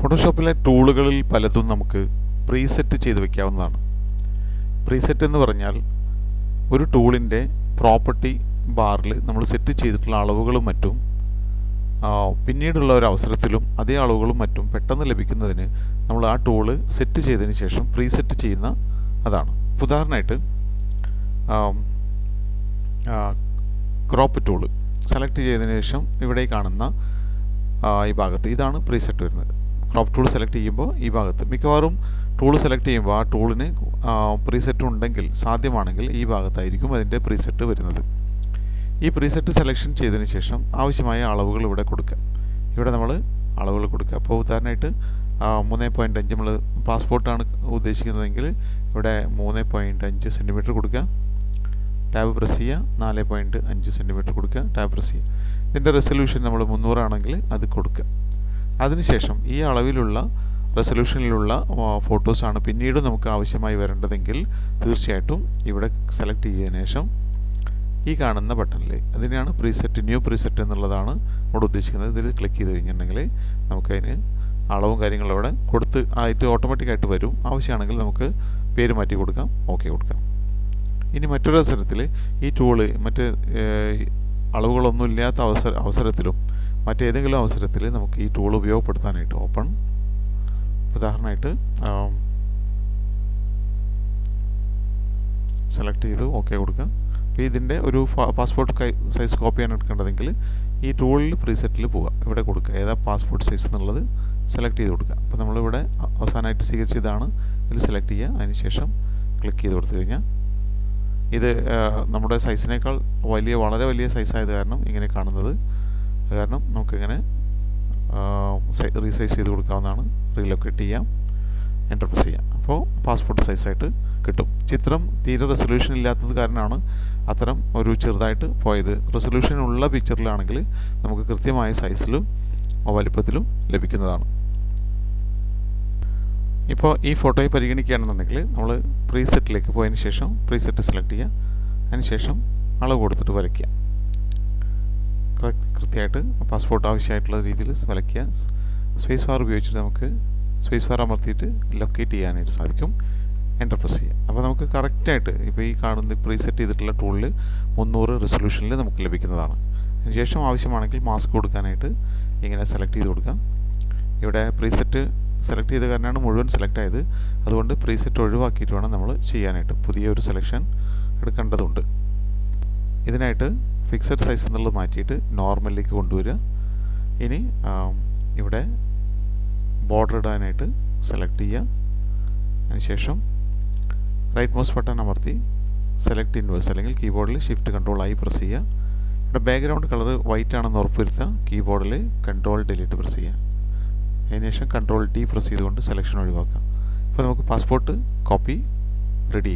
ഫോട്ടോഷോപ്പിലെ ടൂളുകളിൽ പലതും നമുക്ക് പ്രീസെറ്റ് ചെയ്ത് വെക്കാവുന്നതാണ്. പ്രീസെറ്റ് എന്ന് പറഞ്ഞാൽ ഒരു ടൂളിൻ്റെ പ്രോപ്പർട്ടി ബാറിൽ നമ്മൾ സെറ്റ് ചെയ്തിട്ടുള്ള അളവുകളും മറ്റും പിന്നീടുള്ള ഒരു അവസരത്തിലും അതേ അളവുകളും മറ്റും പെട്ടെന്ന് ലഭിക്കുന്നതിന് നമ്മൾ ആ ടൂള് സെറ്റ് ചെയ്തതിന് ശേഷം പ്രീസെറ്റ് ചെയ്യുന്ന അതാണ്. ഉദാഹരണമായിട്ട് ക്രോപ്പ് ടൂള് സെലക്ട് ചെയ്തതിന് ശേഷം ഇവിടെ കാണുന്ന ഈ ഭാഗത്ത് ഇതാണ് പ്രീസെറ്റ് വരുന്നത്. ക്രോപ്പ് ടൂൾ സെലക്ട് ചെയ്യുമ്പോൾ ഈ ഭാഗത്ത് മിക്കവാറും ടൂൾ സെലക്ട് ചെയ്യുമ്പോൾ ആ ടൂളിന് പ്രീസെറ്റ് ഉണ്ടെങ്കിൽ സാധ്യമാണെങ്കിൽ ഈ ഭാഗത്തായിരിക്കും അതിൻ്റെ പ്രീസെറ്റ് വരുന്നത്. ഈ പ്രീസെറ്റ് സെലക്ഷൻ ചെയ്തതിന് ശേഷം ആവശ്യമായ അളവുകൾ ഇവിടെ കൊടുക്കുക. ഇവിടെ നമ്മൾ അളവുകൾ കൊടുക്കുക. അപ്പോൾ ഉദാഹരണമായിട്ട് 3.5 നമ്മൾ പാസ്പോർട്ടാണ് ഉദ്ദേശിക്കുന്നതെങ്കിൽ ഇവിടെ 3.5 സെൻറ്റിമീറ്റർ കൊടുക്കുക. ടാബ് പ്രസ് ചെയ്യുക. 4.5 സെൻറ്റിമീറ്റർ കൊടുക്കുക. ടാബ് പ്രസ് ചെയ്യുക. ഇതിൻ്റെ റെസൊല്യൂഷൻ നമ്മൾ 300 ആണെങ്കിൽ അത് കൊടുക്കുക. അതിനുശേഷം ഈ അളവിലുള്ള റെസൊല്യൂഷനിലുള്ള ഫോട്ടോസാണ് പിന്നീട് നമുക്ക് ആവശ്യമായി വരേണ്ടതെങ്കിൽ തീർച്ചയായിട്ടും ഇവിടെ സെലക്ട് ചെയ്തതിനു ശേഷം ഈ കാണുന്ന ബട്ടണിൽ അതിനെയാണ് പ്രീസെറ്റ്, ന്യൂ പ്രീസെറ്റ് എന്നുള്ളതാണ് ഇവിടെ ഉദ്ദേശിക്കുന്നത്. ഇതിൽ ക്ലിക്ക് ചെയ്ത് കഴിഞ്ഞിട്ടുണ്ടെങ്കിൽ നമുക്കതിന് അളവും കാര്യങ്ങളും അവിടെ കൊടുത്ത് ആയിട്ട് ഓട്ടോമാറ്റിക്കായിട്ട് വരും. ആവശ്യമാണെങ്കിൽ നമുക്ക് പേര് മാറ്റി കൊടുക്കാം, ഓക്കെ കൊടുക്കാം. ഇനി മറ്റൊരു അവസരത്തിൽ ഈ ടൂള് മറ്റ് അളവുകളൊന്നും ഇല്ലാത്ത അവസരത്തിലും മറ്റേതെങ്കിലും അവസരത്തിൽ നമുക്ക് ഈ ടൂൾ ഉപയോഗപ്പെടുത്താനായിട്ട് ഓപ്പൺ, ഉദാഹരണമായിട്ട് സെലക്ട് ചെയ്ത് ഓക്കെ കൊടുക്കുക. അപ്പോൾ ഇതിൻ്റെ ഒരു പാസ്പോർട്ട് സൈസ് കോപ്പിയാണ് എടുക്കേണ്ടതെങ്കിൽ ഈ ടൂളിൽ പ്രീസെറ്റിൽ പോവുക. ഇവിടെ കൊടുക്കുക ഏതാ പാസ്പോർട്ട് സൈസ് എന്നുള്ളത് സെലക്ട് ചെയ്ത് കൊടുക്കുക. അപ്പോൾ നമ്മളിവിടെ അവസാനമായിട്ട് സ്വീകരിച്ചതാണ്. ഇതിൽ സെലക്ട് ചെയ്യുക. അതിനുശേഷം ക്ലിക്ക് ചെയ്ത് കൊടുത്തു കഴിഞ്ഞാൽ ഇത് നമ്മുടെ സൈസിനേക്കാൾ വളരെ വലിയ സൈസായത് കാരണം ഇങ്ങനെ കാണുന്നത്. അത് കാരണം നമുക്കിങ്ങനെ റീസൈസ് ചെയ്ത് കൊടുക്കാവുന്നതാണ്. റീലൊക്കേറ്റ് ചെയ്യാം, എൻ്റർ പ്രസ് ചെയ്യാം. അപ്പോൾ പാസ്പോർട്ട് സൈസായിട്ട് കിട്ടും. ചിത്രം തീരെ റെസൊല്യൂഷൻ ഇല്ലാത്തത് കാരണമാണ് അത്തരം ഒരു ചെറുതായിട്ട് പോയത്. റെസൊല്യൂഷനുള്ള പിക്ചറിലാണെങ്കിൽ നമുക്ക് കൃത്യമായ സൈസിലും വലിപ്പത്തിലും ലഭിക്കുന്നതാണ്. ഇപ്പോൾ ഈ ഫോട്ടോയെ പരിഗണിക്കുകയാണെന്നുണ്ടെങ്കിൽ നമ്മൾ പ്രീസെറ്റിലേക്ക് പോയതിന് ശേഷം പ്രീസെറ്റ് സെലക്ട് ചെയ്യുക. അതിനുശേഷം അളവ് കൊടുത്തിട്ട് വരയ്ക്കുക. കൃത്യമായിട്ട് പാസ്പോർട്ട് ആവശ്യമായിട്ടുള്ള രീതിയിൽ വരയ്ക്കുക. സ്പേസ് ബാർ ഉപയോഗിച്ചിട്ട് നമുക്ക് സ്പേസ് ബാർ അമർത്തിയിട്ട് ലൊക്കേറ്റ് ചെയ്യാനായിട്ട് സാധിക്കും. എൻ്റർ പ്രസ് ചെയ്യുക. അപ്പോൾ നമുക്ക് കറക്റ്റായിട്ട് ഇപ്പോൾ ഈ കാണുന്ന പ്രീസെറ്റ് ചെയ്തിട്ടുള്ള ടൂളിൽ 300 റെസൊല്യൂഷനിൽ നമുക്ക് ലഭിക്കുന്നതാണ്. അതിനുശേഷം ആവശ്യമാണെങ്കിൽ മാസ്ക് കൊടുക്കാനായിട്ട് ഇങ്ങനെ സെലക്ട് ചെയ്ത് കൊടുക്കാം. ഇവിടെ പ്രീസെറ്റ് സെലക്ട് ചെയ്ത കാരണമാണ് മുഴുവൻ സെലക്ട് ആയത്. അതുകൊണ്ട് പ്രീസെറ്റ് ഒഴിവാക്കിയിട്ട് വേണം നമ്മൾ ചെയ്യാനായിട്ട്. പുതിയൊരു സെലക്ഷൻ എടുക്കേണ്ടതുണ്ട്. ഇതിനായിട്ട് ഫിക്സഡ് സൈസ് എന്നുള്ളത് മാറ്റിയിട്ട് നോർമലിലേക്ക് കൊണ്ടുവരിക. ഇനി ഇവിടെ ബോർഡർ ഇടാനായിട്ട് സെലക്ട് ചെയ്യുക. അതിനുശേഷം റൈറ്റ് മൗസ് ബട്ടൺ അമർത്തി സെലക്ട് ഇൻവേഴ്സ് അല്ലെങ്കിൽ കീബോർഡിൽ ഷിഫ്റ്റ് കൺട്രോൾ ആയി പ്രസ് ചെയ്യുക. ഇവിടെ ബാക്ക്ഗ്രൗണ്ട് കളർ വൈറ്റ് ആണെന്ന് ഉറപ്പുവരുത്തുക. കീബോർഡിൽ കൺട്രോൾ ഡിലീറ്റ് പ്രസ് ചെയ്യുക. അതിനുശേഷം കൺട്രോൾ D പ്രസ് ചെയ്തുകൊണ്ട് സെലക്ഷൻ ഒഴിവാക്കാം. അപ്പോൾ നമുക്ക് പാസ്പോർട്ട് കോപ്പി റെഡി.